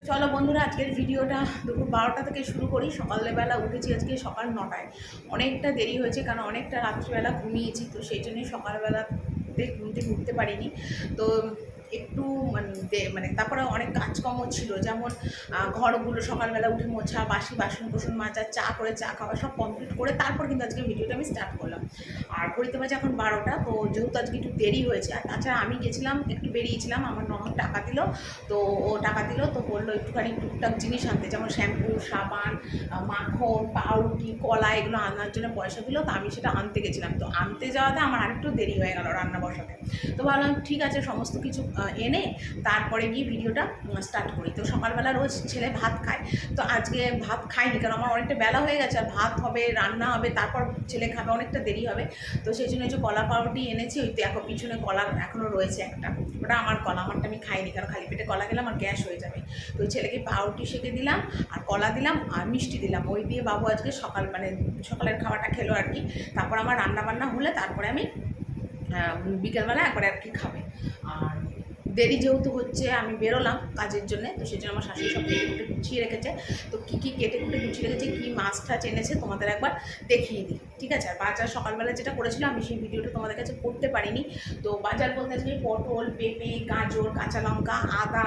চলো বন্ধুরা, আজকের ভিডিওটা দুপুর 12টা থেকে শুরু করি। সকালবেলা উঠেছি আজকে সকাল 9টায়। অনেকটা দেরি হয়েছে কারণ অনেকটা রাত্রিবেলা ঘুমিয়েছি, তো সেই জন্যই সকালবেলাতে ঘুম থেকে উঠতে পারিনি। তো একটু মানে তারপরে অনেক কাজকর্ম ছিল, যেমন ঘরগুলো সকালবেলা উঠে মোছা, বাসি বাসন কোসন মাজা, চা করে চা খাওয়া সব কমপ্লিট করে তারপর কিন্তু আজকে ভিডিওটা আমি স্টার্ট করলাম। আর ঘড়িতে বাজে এখন 12টা, তো যেহেতু আজকে একটু দেরি হয়েছে। আর তাছাড়া আমি গেছিলাম, একটু বেরিয়েছিলাম, আমার ননদ টাকা দিল। তো ও টাকা দিল, তো বললো একটুখানি টুকটাক জিনিস আনতে, যেমন শ্যাম্পু, সাবান, মাখন, পাউরুটি, কলা, এগুলো আনার জন্য পয়সা দিল। তো আমি সেটা আনতে গেছিলাম। তো আনতে যাওয়াতে আমার আরেকটু দেরি হয়ে গেল রান্না বসাতে। তো ভাবলাম ঠিক আছে, সমস্ত কিছু এনে তারপরে গিয়ে ভিডিওটা স্টার্ট করি। তো সকালবেলা রোজ ছেলে ভাত খায়, তো আজকে ভাত খাইনি কারণ আমার অনেকটা বেলা হয়ে গেছে। আর ভাত হবে, রান্না হবে, তারপর ছেলে খাবে, অনেকটা দেরি হবে। তো সেই জন্য যে কলা পাউরুটি এনেছি, ওই তো এখন পিছনে কলা এখনও রয়েছে একটা, ওটা আমার কলা, আমারটা আমি খাইনি কারণ খালি পেটে কলা খেলে আমার গ্যাস হয়ে যাবে। তো ওই ছেলেকে পাউরুটি সেঁকে দিলাম, আর কলা দিলাম, আর মিষ্টি দিলাম। ওই দিয়ে বাবু আজকে সকালের খাওয়াটা খেলো আর কি। তারপর আমার রান্না বান্না হলে তারপরে আমি বিকেলবেলা একবারে আর কি খাবে। আর দেরি যেহেতু হচ্ছে, আমি বেরোলাম কাজের জন্য, তো সেই জন্য আমার শাশুড়ি সব কেটে কুটে গুছিয়ে রেখেছে। তো কী কী কেটে কুটে গুছিয়ে রেখেছে, কী মাছ টাছ এনেছে তোমাদের একবার দেখিয়ে দিই, ঠিক আছে? আর বাজার সকালবেলা যেটা করেছিল আমি সেই ভিডিওটা তোমাদের কাছে করতে পারিনি। তো বাজার বলতে আজকে পটল, পেঁপে, গাজর, কাঁচা লঙ্কা, আদা,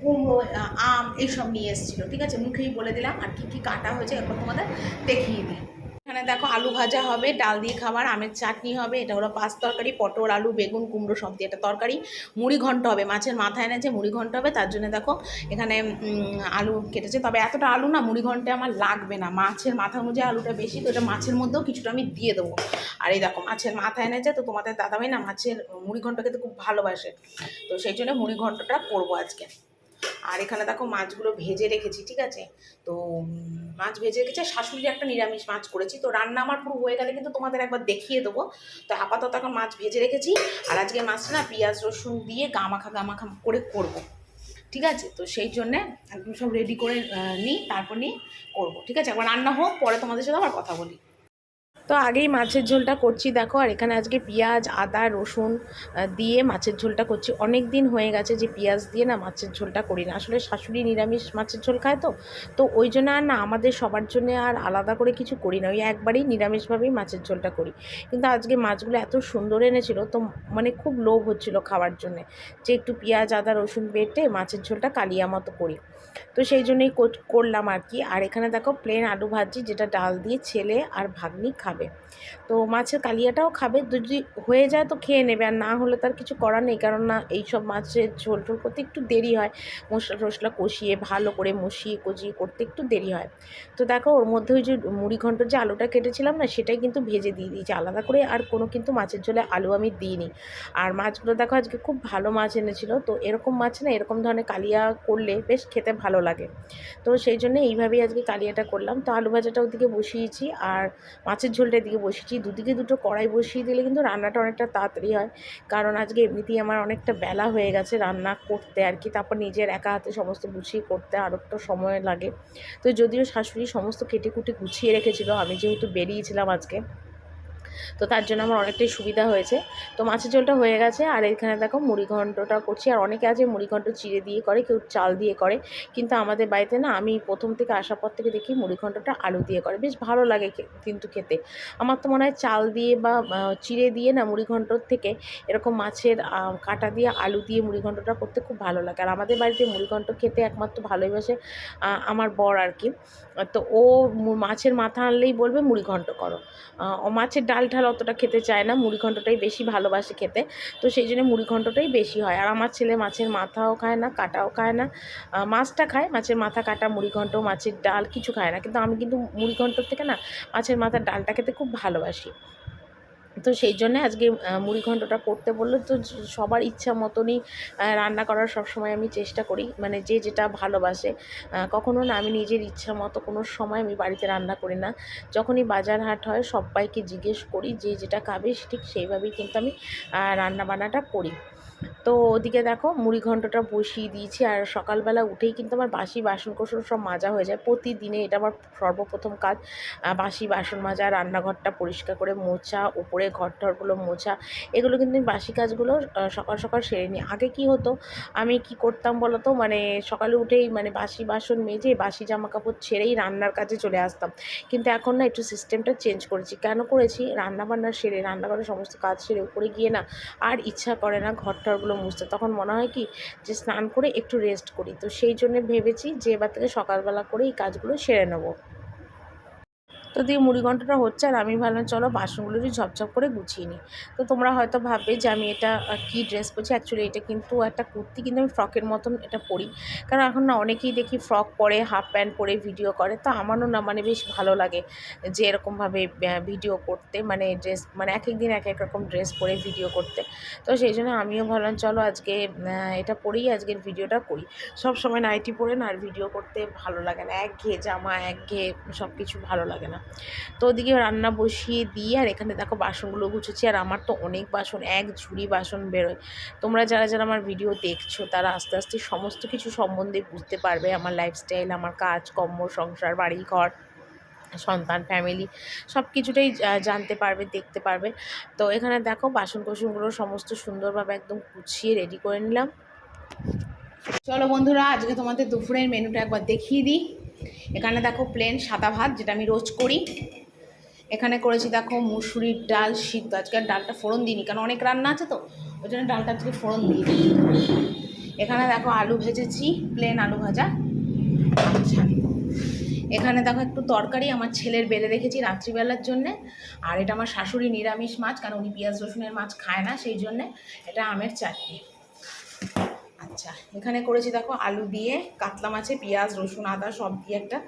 কুমড়ো, আম এইসব নিয়ে এসেছিলো, ঠিক আছে? মুখেই বলে দিলাম। আর কী কী কাটা হয়েছে একবার তোমাদের দেখিয়ে দিই। এখানে দেখো আলু ভাজা হবে, ডাল দিয়ে খাবার, আমের চাটনি হবে, এটা হলো পাঁচ তরকারি, পটল, আলু, বেগুন, কুমড়ো সব দিয়ে একটা তরকারি, মুড়ি ঘন্ট হবে, মাছের মাথা এনেছে, মুড়ি ঘন্ট হবে। তার জন্য দেখো এখানে আলু কেটেছে, তবে এতটা আলু না মুড়ি ঘন্টে আমার লাগবে না, মাছের মাথা অনুযায়ী আলুটা বেশি, তো এটা মাছের মধ্যেও কিছুটা আমি দিয়ে দেবো। আর এই দেখো মাছের মাথা এনেছে, তো তোমাদের দাদাভাই না মাছের মুড়ি ঘন্ট খেতে খুব ভালোবাসে, তো সেই জন্য মুড়ি ঘন্টটা করবো আজকে। আর এখানে দেখো মাছগুলো ভেজে রেখেছি, ঠিক আছে? তো মাছ ভেজে রেখেছি, শাশুড়ির একটা নিরামিষ মাছ করেছি। তো রান্না আমার পুরো হয়ে গেলে কিন্তু তোমাদের একবার দেখিয়ে দেবো। তো আপাতত এখন মাছ ভেজে রেখেছি। আর আজকে মাছটা না পেঁয়াজ রসুন দিয়ে গামাখা গামাখা করে করবো, ঠিক আছে? তো সেই জন্যে একদম সব রেডি করে নিই, তারপর নিয়ে করবো, ঠিক আছে? একবার রান্না হোক, পরে তোমাদের সাথে আবার কথা বলি। তো আগেই মাছের ঝোলটা করছি দেখো। আর এখানে আজকে পেঁয়াজ, আদা, রসুন দিয়ে মাছের ঝোলটা করছি। অনেক দিন হয়ে গেছে যে পেঁয়াজ দিয়ে না মাছের ঝোলটা করি না, আসলে শাশুড়ি নিরামিষ মাছের ঝোল খায়, তো ওই জন্য আর না আমাদের সবার জন্য আর আলাদা করে কিছু করি না, ওই একবারই নিরামিষভাবেই মাছের ঝোলটা করি। কিন্তু আজকে মাছগুলো এত সুন্দর এনেছিল, তো মানে খুব লোভ হচ্ছিল খাওয়ার জন্যে, যে একটু পেঁয়াজ, আদা, রসুন বেটে মাছের ঝোলটা কালিয়া মতো করি। তো সেই জন্যই করলাম আর কি। আর এখানে দেখো প্লেন আলু ভাজি, যেটা ডাল দিয়ে ছেলে আর ভাগ্নি খাবে। তো মাছের কালিয়াটাও খাবে, যদি হয়ে যায় তো খেয়ে নেবে, আর না হলে তার কিছু করার নেই, কারণ না এইসব মাছের ঝোল টোল করতে একটু দেরি হয়, মশলা টশলা কষিয়ে ভালো করে মশিয়ে কষিয়ে করতে একটু দেরি হয়। তো দেখো ওর মধ্যে ওই যে মুড়ি ঘন্টর যে আলুটা কেটেছিলাম না, সেটাই কিন্তু ভেজে দিয়ে দিয়েছি আলাদা করে, আর কোনো কিন্তু মাছের ঝোলে আলু আমি দিইনি। আর মাছগুলো দেখো আজকে খুব ভালো মাছ এনেছিল, তো এরকম মাছ না এরকম ধরনের কালিয়া করলে বেশ খেতে ভালো লাগে। তো সেই জন্য এইভাবেই আজকে কালিয়াটা করলাম। তো আলু ভাজাটা ওদিকে বসিয়েছি, আর মাছের ঝোলটা এদিকে বসিয়েছি। দুদিকে দুটো কড়াই বসিয়ে দিলে কিন্তু রান্নাটা অনেকটা তাড়াতাড়ি হয়, কারণ আজকে এমনিতেই আমার অনেকটা বেলা হয়ে গেছে রান্না করতে আর কি। তারপর নিজের একা হাতে সমস্ত গুছিয়ে করতে আরও একটু সময় লাগে। তো যদিও শাশুড়ি সমস্ত কেটে কুটে গুছিয়ে রেখেছিল, আমি যেহেতু বেরিয়েছিলাম আজকে, তো তার জন্য আমার অনেকটাই সুবিধা হয়েছে। তো মাছের ঝোলটা হয়ে গেছে, আর এখানে দেখো মুড়ি ঘন্টটা করছি। আর অনেকে আছে মুড়ি ঘন্ট চিড়ে দিয়ে করে, কেউ চাল দিয়ে করে, কিন্তু আমাদের বাড়িতে না আমি প্রথম থেকে আসার পর থেকে দেখি মুড়ি ঘন্টটা আলু দিয়ে করে, বেশ ভালো লাগে কিন্তু খেতে। আমার তো মনে হয় চাল দিয়ে বা চিড়ে দিয়ে না মুড়ি ঘন্টর থেকে এরকম মাছের কাটা দিয়ে আলু দিয়ে মুড়ি ঘন্টটা করতে খুব ভালো লাগে। আর আমাদের বাড়িতে মুড়ি ঘন্ট খেতে একমাত্র ভালোবাসে আমার বর আর কি। তো ও মাছের মাথা আনলেই বলবে মুড়ি ঘন্ট করো। ও মাছের ডাল ঠাল অতটা খেতে চায় না, মুড়ি ঘন্টটাই বেশি ভালোবাসে খেতে। তো সেই জন্য মুড়ি ঘন্টটাই বেশি হয়। আর আমার ছেলে মাছের মাথাও খায় না, কাটাও খায় না, মাছটা খায়, মাছের মাথা, কাটা, মুড়ি ঘন্ট, মাছের ডাল কিছু খায় না। কিন্তু আমি কিন্তু মুড়ি ঘন্টর থেকে না মাছের মাথার ডালটা খেতে খুব ভালোবাসি। তো সেই জন্যে আজকে মুড়ি ঘন্টটা করতে বললো। তো সবার ইচ্ছা মতনই রান্না করার সবসময় আমি চেষ্টা করি, মানে যে যেটা ভালোবাসে। কখনো না আমি নিজের ইচ্ছা মতো কোনো সময় আমি বাড়িতে রান্না করি না। যখনই বাজার হাট হয় সবাইকে জিজ্ঞেস করি যে যেটা খাবে ঠিক সেইভাবেই কিন্তু আমি রান্না বান্নাটা করি। তো ওদিকে দেখো মুড়ি ঘন্টটা বসিয়ে দিয়েছি, আর সকালবেলা উঠেই কিন্তু আমার বাসি বাসনকোসন সব মাজা হয়ে যায় প্রতিদিনে। এটা আমার সর্বপ্রথম কাজ, বাসি বাসন মাজা, রান্নাঘরটা পরিষ্কার করে মোছা, উপরে ঘরটরগুলো মোছা। এগুলো কিন্তু আমি বাসি কাজগুলো সকাল সকাল সেরে নিই। আগে কি হতো, আমি কি করতাম বলো তো, মানে সকালে উঠেই মানে বাসি বাসন মেজে বাসি জামা কাপড় ছেড়েই রান্নার কাজে চলে আসতাম। কিন্তু এখন না একটু সিস্টেমটা চেঞ্জ করেছি। কেন করেছি, রান্নাবান্না সেরে রান্নাঘরের সমস্ত কাজ সেরে উপরে গিয়ে না আর ইচ্ছা করে না ঘরটরগুলো মুছতে। তখন মনে হয় কি যে স্নান করে একটু রেস্ট করি। তো সেই জন্যে ভেবেছি যে এবার থেকে সকালবেলা করে এই কাজগুলো সেরে নেবো। তো দিয়ে মুড়িঘণ্টটা হচ্ছে, আর আমি ভাবলাম চলো বাসনগুলো একটু ঝপঝপ করে গুছিয়ে নিই। তো তোমরা হয়তো ভাববে যে আমি এটা কী ড্রেস পরছি। অ্যাকচুয়ালি এটা কিন্তু একটা কুর্তি, কিন্তু আমি ফ্রকের মতন এটা পরি। কারণ এখন না অনেকেই দেখি ফ্রক পরে, হাফ প্যান্ট পরে ভিডিও করে। তো আমারও না মানে বেশ ভালো লাগে যে এরকমভাবে ভিডিও করতে, মানে ড্রেস মানে এক এক দিন এক এক রকম ড্রেস পরে ভিডিও করতে। তো সেই জন্য আমিও ভাবলাম চলো আজকে এটা পরেই আজকের ভিডিওটা করি। সব সময় নাইটি পরে না আর ভিডিও করতে ভালো লাগে না, একঘেয়ে জামা, একঘেয়ে সব কিছু ভালো লাগে না। তো ওদিকে রান্না বসিয়ে দিয়ে আর এখানে দেখো বাসনগুলো গুছেছি। আর আমার তো অনেক বাসন, এক ঝুড়ি বাসন বেরোয়। তোমরা যারা যারা আমার ভিডিও দেখছো তারা আস্তে আস্তে সমস্ত কিছু সম্বন্ধে বুঝতে পারবে, আমার লাইফস্টাইল, আমার কাজ কর্ম, সংসার, বাড়ি ঘর, সন্তান, ফ্যামিলি সব কিছুটাই জানতে পারবে, দেখতে পারবে। তো এখানে দেখো বাসন কোসনগুলো সমস্ত সুন্দরভাবে একদম গুছিয়ে রেডি করে নিলাম। চলো বন্ধুরা, আজকে তোমাদের দুপুরের মেনুটা একবার দেখিয়ে দিই। এখানে দেখো প্লেন সাদা ভাত, যেটা আমি রোজ করি। এখানে করেছি দেখো মুসুরির ডাল সিদ্ধ। আজকে আর ডালটা ফোড়ন দিইনি, কারণ অনেক রান্না আছে তো ওই জন্য ডালটা আজকে ফোড়ন দিয়ে দিই। এখানে দেখো আলু ভেজেছি, প্লেন আলু ভাজা। আচ্ছা, এখানে দেখো একটু তরকারি আমার ছেলের বেড়ে রেখেছি রাত্রিবেলার জন্যে। আর এটা আমার শাশুড়ি নিরামিষ মাছ, কারণ উনি পেঁয়াজ রসুনের মাছ খায় না, সেই জন্যে এটা আমের চাটনি। আচ্ছা, এখানে করেছি দেখো আলু দিয়ে কাতলা মাছে পেঁয়াজ রসুন আদা সব দিয়ে একটা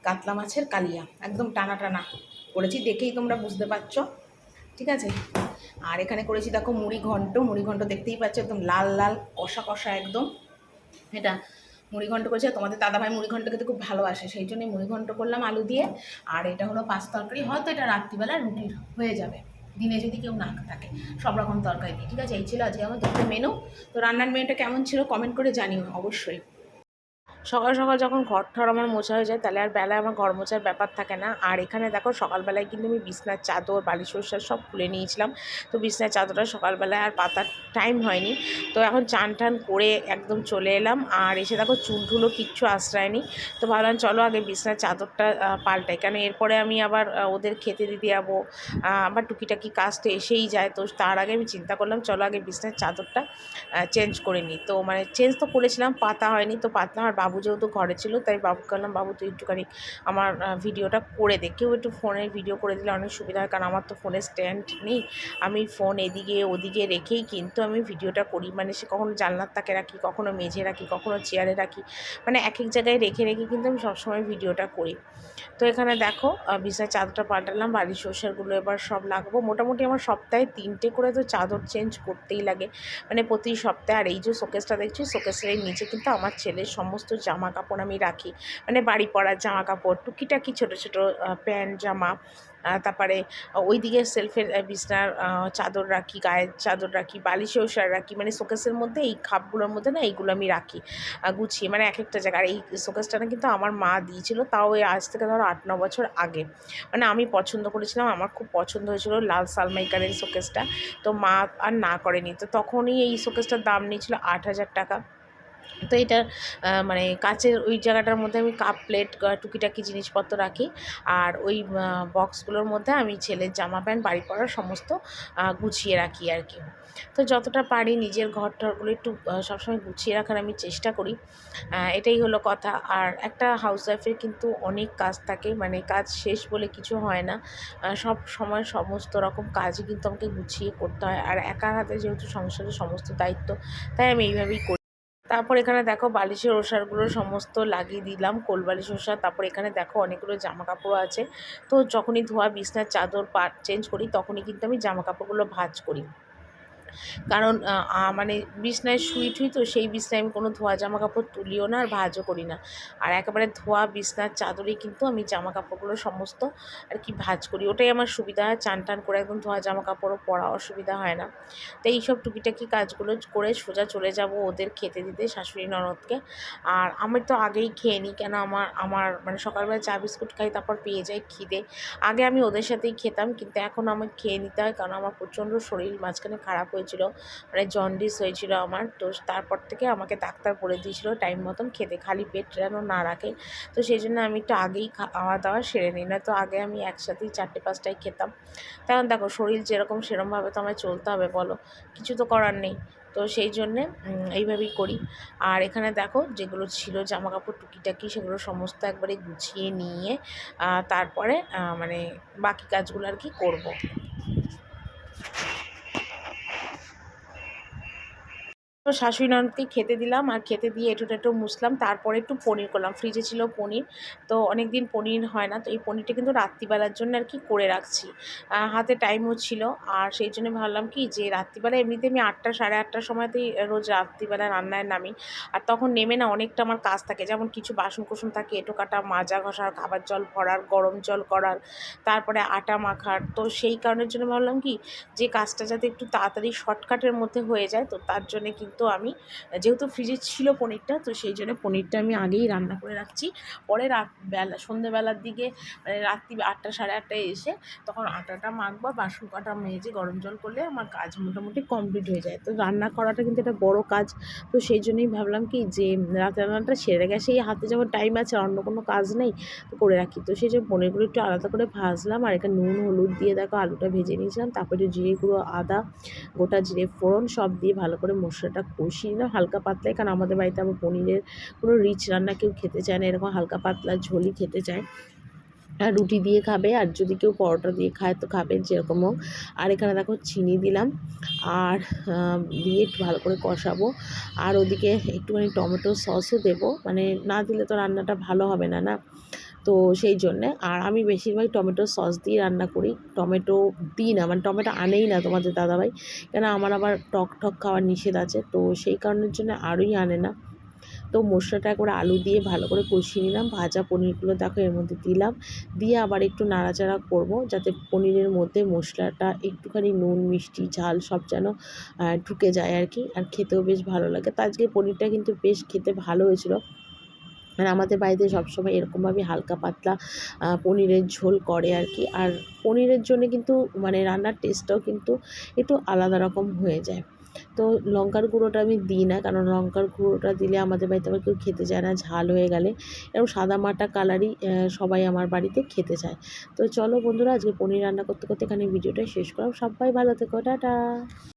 কাতলা মাছের কালিয়া, একদম টানা টানা করেছি, দেখেই তোমরা বুঝতে পারছো। ঠিক আছে। আর এখানে করেছি দেখো মুড়ি ঘন্ট। মুড়ি ঘন্ট দেখতেই পাচ্ছ, একদম লাল লাল কষা কষা একদম। এটা মুড়ি ঘন্ট করেছে, তোমাদের দাদাভাই মুড়ি ঘন্ট খেতে খুব ভালোবাসে, সেই জন্যই মুড়ি ঘন্ট করলাম আলু দিয়ে। আর এটা হলো পাঁচ তরকারি, হয়তো এটা রাত্রিবেলা রুটির হয়ে যাবে, দিনে যদি কেউ না থাকে সব রকম তরকারি দিয়ে। ঠিক আছে, এই ছিল আজকে আমার দুটো মেনু। তো রান্নার মেনুটা কেমন ছিল কমেন্ট করে জানিও অবশ্যই। সকাল সকাল যখন ঘর ঠর আমার মোছা হয়ে যায় তাহলে আর বেলায় আমার ঘর মোছার ব্যাপার থাকে না। আর এখানে দেখো সকালবেলায় কিন্তু আমি বিছনার চাদর, বালিশ সরষার সব খুলে নিয়েছিলাম। তো বিছনার চাদরটা সকালবেলায় আর পাতার টাইম হয়নি। তো এখন চান টান করে একদম চলে এলাম। আর এসে দেখো চুল ঠুলো কিচ্ছু আশ্রয় নি। তো ভাবলাম চলো আগে বিছনার চাদরটা পাল্টাই, কারণ এরপরে আমি আবার ওদের খেতে দিতে যাবো, আবার টুকিটাকি কাজ তো এসেই যায়। তো তার আগে আমি চিন্তা করলাম চলো আগে বিছনার চাদরটা চেঞ্জ করে নিই। তো মানে চেঞ্জ তো করেছিলাম, পাতা হয়নি। তো পাতা আমার বাবু যেহেতু ঘরে ছিল, তাই বাবুকে বললাম বাবু তুই একটুখানি আমার ভিডিওটা করে দে। কেউ একটু ফোনের ভিডিও করে দিলে অনেক সুবিধা হয়, কারণ আমার তো ফোনের স্ট্যান্ড নেই। আমি ফোন এদিকে ওদিকে রেখেই কিন্তু আমি ভিডিওটা করি। মানে সে কখনো জানলার তাকে রাখি, কখনো মেঝে রাখি, কখনো চেয়ারে রাখি, মানে এক এক জায়গায় রেখে রেখে কিন্তু আমি সবসময় ভিডিওটা করি। তো এখানে দেখো বিছানার চাদরটা পাল্টালাম, বাড়ির সংসারগুলো এবার সব লাগবো। মোটামুটি আমার সপ্তাহে 3টে করে তো চাদর চেঞ্জ করতেই লাগে, মানে প্রতি সপ্তাহে। আর এই যে শোকেসটা দেখছি, শোকেসের এই নিচে কিন্তু আমার ছেলের সমস্ত জামা কাপড় আমি রাখি, মানে বাড়ি পরার জামা কাপড়, টুকিটাকি ছোটো ছোটো প্যান্ট জামা। তারপরে ওই দিকে সেলফের বিছনার চাদর রাখি, গায়ের চাদর রাখি, বালিশেও শাড়ি রাখি, মানে শোকেসের মধ্যে এই খাপগুলোর মধ্যে না এইগুলো আমি রাখি গুছিয়ে, মানে এক একটা জায়গায়। আর এই শোকেসটা না কিন্তু আমার মা দিয়েছিল, তাও এই আজ থেকে ধরো 8-9 বছর আগে। মানে আমি পছন্দ করেছিলাম, আমার খুব পছন্দ হয়েছিল লাল সালমাইকারের শোকেসটা। তো মা আর না করেনি। তো তখনই এই শোকেসটার দাম নিয়েছিল 8,000 টাকা। তো এটা মানে কাচের ওই জায়গাটার মধ্যে আমি কাপ প্লেট টুকিটাকি জিনিসপত্র রাখি। আর ওই বক্সগুলোর মধ্যে আমি ছেলের জামা প্যান্ট বাড়ি পরার সমস্ত গুছিয়ে রাখি আর কি। তো যতটা পারি নিজের ঘর টরগুলো একটু সবসময় গুছিয়ে রাখার আমি চেষ্টা করি। এটাই হলো কথা। আর একটা হাউসওয়াইফের কিন্তু অনেক কাজ থাকে, মানে কাজ শেষ বলে কিছু হয় না। সব সময় সমস্ত রকম কাজই কিন্তু আমাকে গুছিয়ে করতে হয়। আর একা হাতে যেহেতু সংসারের সমস্ত দায়িত্ব, তাই আমি এইভাবেই করি। তারপর এখানে দেখো বালিশের ওষারগুলো সমস্ত লাগিয়ে দিলাম, কোল বালিশ ওষার। তারপর এখানে দেখো অনেকগুলো জামা কাপড় আছে। তো যখনই ধোয়া বিছনার চাদর চেঞ্জ করি তখনই কিন্তু আমি জামা কাপড়গুলো ভাঁজ করি। কারণ মানে বিছনায় শুই টুই তো সেই বিছনায় আমি কোনো ধোয়া জামা কাপড় তুলিও না আর ভাঁজও করি না। আর একেবারে ধোয়া বিছনার চাদরেই কিন্তু আমি জামা কাপড়গুলো সমস্ত আর কি ভাঁজ করি। ওটাই আমার সুবিধা হয়, চান টান করে একদম ধোয়া জামা কাপড়ও পরা অসুবিধা হয় না। তো এইসব টুকিটাকি কাজগুলো করে সোজা চলে যাব ওদের খেতে দিতে, শাশুড়ি ননদকে। আর আমি তো আগেই খেয়ে নিই, কেন আমার আমার মানে সকালবেলা চা বিস্কুট খাই, তারপর পেয়ে যাই খিদে। আগে আমি ওদের সাথেই খেতাম, কিন্তু এখন আমাকে খেয়ে নিতে হয়, কারণ আমার প্রচণ্ড শরীর মাঝখানে খারাপ হয়েছিল, মানে জন্ডিস হয়েছিল আমার। তো তারপর থেকে আমাকে ডাক্তার বলে দিয়েছিল টাইম মতন খেতে, খালি পেট যেন না রাখে। তো সেই জন্য আমি একটু আগেই খাওয়া দাওয়া সেরে নিই, না তো আগে আমি একসাথেই 4টে 5টায় খেতাম। কারণ দেখো শরীর যেরকম সেরকমভাবে তো আমায় চলতে হবে, বলো, কিছু তো করার নেই। তো সেই জন্যে এইভাবেই করি। আর এখানে দেখো যেগুলো ছিল জামা কাপড় টুকিটাকি সেগুলো সমস্ত একবারে গুছিয়ে নিয়ে তারপরে মানে বাকি কাজগুলো আর কি করবো। তো শাশুড়ি ননদকে খেতে দিলাম, আর খেতে দিয়ে এঁটো মুছলাম, তারপরে একটু পনির করলাম। ফ্রিজে ছিল পনির, তো অনেক দিন পনির হয় না, তো এই পনিরটা কিন্তু রাত্রিবেলার জন্য আর কি করে রাখছি। হাতে টাইমও ছিল, আর সেই জন্য ভাবলাম কি যে রাত্রিবেলা এমনিতে আমি 8টা 8:30টার সময়তেই রোজ রাত্রিবেলা রান্নায় নামি। আর তখন নেমে না অনেকটা আমার কাজ থাকে, যেমন কিছু বাসন কোসন থাকে, এঁটো কাটা, মাজা ঘষার, খাবার জল ভরার, গরম জল করার, তারপরে আটা মাখার। তো সেই কারণের জন্য ভাবলাম কি যে কাজটা যাতে একটু তাড়াতাড়ি শর্টকাটের মধ্যে হয়ে যায়, তো তার জন্যে কিন্তু আমি, যেহেতু ফ্রিজে ছিল পনিরটা, তো সেই জন্য পনিরটা আমি আগেই রান্না করে রাখছি। পরে সন্ধ্যেবেলার দিকে মানে রাত্রি 8টা 8:30টায় এসে তখন আটাটা মাখবো, বাসন কাটা মেজে গরম জল করলে আমার কাজ মোটামুটি কমপ্লিট হয়ে যায়। তো রান্না করাটা কিন্তু একটা বড় কাজ, তো সেই জন্যই ভাবলাম কি যে রাতের রান্নাটা সেরে গেছে, এই হাতে যখন টাইম আছে অন্য কোনো কাজ নেই, তো করে রাখি। তো সেই জন্য পনিরগুলো একটু আলাদা করে ভাজলাম, আর এখানে নুন হলুদ দিয়ে দেখো আলুটা ভেজে নিয়েছিলাম, তারপরে একটু জিরে গুঁড়ো, আদা, গোটা জিরে ফোড়ন সব দিয়ে ভালো করে মশলাটা কষিয়ে নিলাম হালকা পাতলাই, কারণ আমাদের বাড়িতে আবার পনিরের কোনো রিচ রান্না কেউ খেতে চায় না, এরকম হালকা পাতলা ঝোলই খেতে চায়। আর রুটি দিয়ে খাবে, আর যদি কেউ পরোটা দিয়ে খায় তো খাবে, যেরকম হোক। আর এখানে দেখো চিনি দিলাম, আর দিয়ে একটু ভালো করে কষাবো। আর ওদিকে একটুখানি টমেটো সসও দেবো, মানে না দিলে তো রান্নাটা ভালো হবে না, না? তো সেই জন্যে, আর আমি বেশিরভাগ টমেটো সস দিয়ে রান্না করি, টমেটো দিই না, মানে টমেটো আনেই না তোমাদের দাদাভাই, কেন আমার আবার টক টক খাওয়ার নিষেধ আছে, তো সেই কারণের জন্য আরই আনে না। তো মশলাটা একবারে আলু দিয়ে ভালো করে কষিয়ে নিলাম, ভাজা পনিরগুলো দেখো এর মধ্যে দিলাম, দিয়ে আবার একটু নাড়াচাড়া করব, যাতে পনিরের মধ্যে মশলাটা একটুখানি নুন মিষ্টি ঝাল সব যেন ঢুকে যায় আর কি, আর খেতেও বেশ ভালো লাগে। তো আজকে পনিরটা কিন্তু বেশ খেতে ভালো হয়েছিল। আর আমাদের বাড়িতে সবসময় এরকমভাবে হালকা পাতলা পনিরের ঝোল করে আর কি। আর পনিরের জন্য কিন্তু মানে রান্নার টেস্টটাও কিন্তু একটু আলাদা রকম হয়ে যায়। তো লঙ্কার গুঁড়োটা আমি দিই না, কারণ লঙ্কার গুঁড়োটা দিলে আমাদের বাড়িতে আবার কেউ খেতে চায় না ঝাল হয়ে গেলে, এবং সাদা মাটা কালারই সবাই আমার বাড়িতে খেতে চায়। তো চলো বন্ধুরা, আজকে পনির রান্না করতে করতে এখানে ভিডিওটা শেষ করলাম। সবাই ভালো থেকো, টাটা।